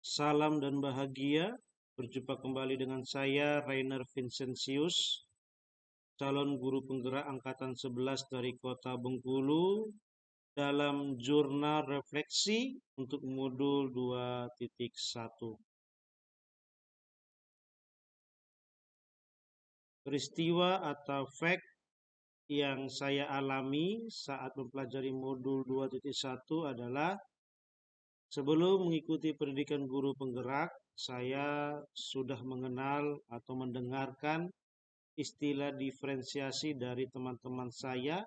Salam dan bahagia, berjumpa kembali dengan saya Rainer Vincentius, calon guru penggerak angkatan 11 dari Kota Bengkulu dalam jurnal refleksi untuk modul 2.1. Peristiwa atau fact yang saya alami saat mempelajari modul 2.1 adalah sebelum mengikuti pendidikan guru penggerak, saya sudah mengenal atau mendengarkan istilah diferensiasi dari teman-teman saya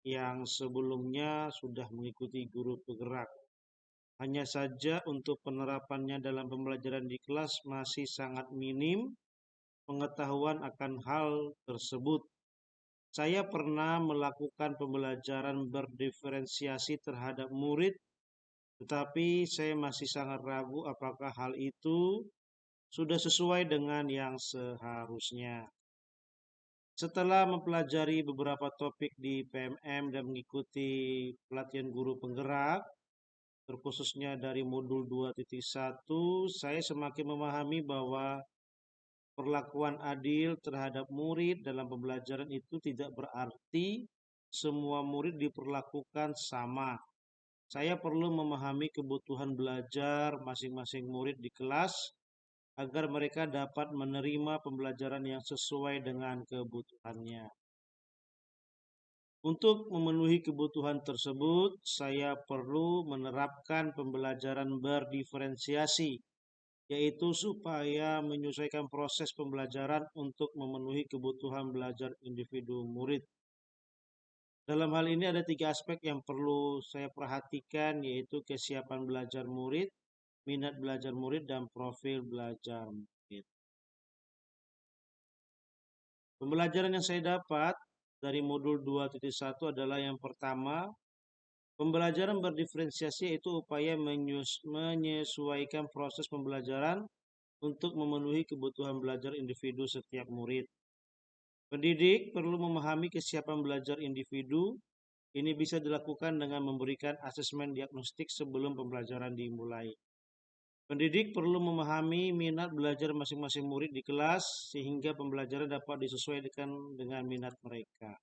yang sebelumnya sudah mengikuti guru penggerak. Hanya saja untuk penerapannya dalam pembelajaran di kelas masih sangat minim pengetahuan akan hal tersebut. Saya pernah melakukan pembelajaran berdiferensiasi terhadap murid, tetapi saya masih sangat ragu apakah hal itu sudah sesuai dengan yang seharusnya. Setelah mempelajari beberapa topik di PMM dan mengikuti pelatihan guru penggerak, terkhususnya dari modul 2.1, saya semakin memahami bahwa perlakuan adil terhadap murid dalam pembelajaran itu tidak berarti semua murid diperlakukan sama. Saya perlu memahami kebutuhan belajar masing-masing murid di kelas agar mereka dapat menerima pembelajaran yang sesuai dengan kebutuhannya. Untuk memenuhi kebutuhan tersebut, saya perlu menerapkan pembelajaran berdiferensiasi, yaitu supaya menyesuaikan proses pembelajaran untuk memenuhi kebutuhan belajar individu murid. Dalam hal ini ada 3 aspek yang perlu saya perhatikan, yaitu kesiapan belajar murid, minat belajar murid, dan profil belajar murid. Pembelajaran yang saya dapat dari modul 2.1 adalah yang pertama, pembelajaran berdiferensiasi yaitu upaya menyesuaikan proses pembelajaran untuk memenuhi kebutuhan belajar individu setiap murid. Pendidik perlu memahami kesiapan belajar individu. Ini bisa dilakukan dengan memberikan asesmen diagnostik sebelum pembelajaran dimulai. Pendidik perlu memahami minat belajar masing-masing murid di kelas sehingga pembelajaran dapat disesuaikan dengan minat mereka.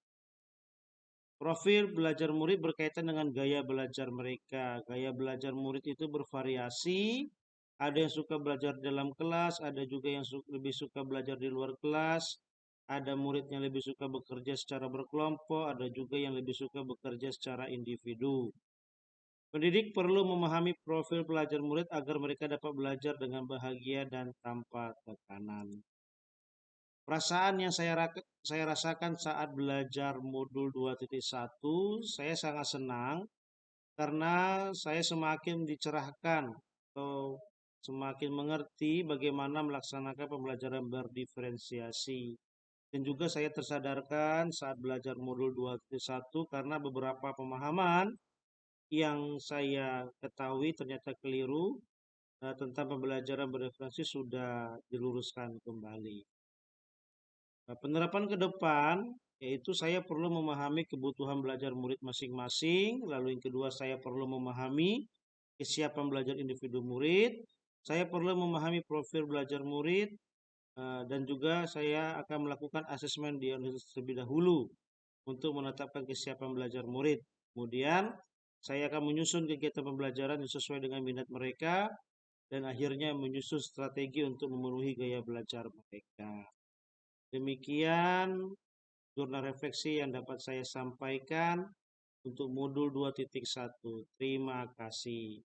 Profil belajar murid berkaitan dengan gaya belajar mereka. Gaya belajar murid itu bervariasi. Ada yang suka belajar dalam kelas, ada juga yang lebih suka belajar di luar kelas. Ada murid yang lebih suka bekerja secara berkelompok, ada juga yang lebih suka bekerja secara individu. Pendidik perlu memahami profil pelajar murid agar mereka dapat belajar dengan bahagia dan tanpa tekanan. Perasaan yang saya rasakan saat belajar modul 2.1, saya sangat senang karena saya semakin dicerahkan atau semakin mengerti bagaimana melaksanakan pembelajaran berdiferensiasi. Dan juga saya tersadarkan saat belajar modul 2.1 karena beberapa pemahaman yang saya ketahui ternyata keliru tentang pembelajaran berdiferensiasi sudah diluruskan kembali. Penerapan ke depan yaitu saya perlu memahami kebutuhan belajar murid masing-masing, lalu yang kedua saya perlu memahami kesiapan belajar individu murid, saya perlu memahami profil belajar murid, dan juga saya akan melakukan asesmen diagnosis terlebih dahulu untuk menetapkan kesiapan belajar murid. Kemudian saya akan menyusun kegiatan pembelajaran yang sesuai dengan minat mereka dan akhirnya menyusun strategi untuk memenuhi gaya belajar mereka. Demikian jurnal refleksi yang dapat saya sampaikan untuk modul 2.1. Terima kasih.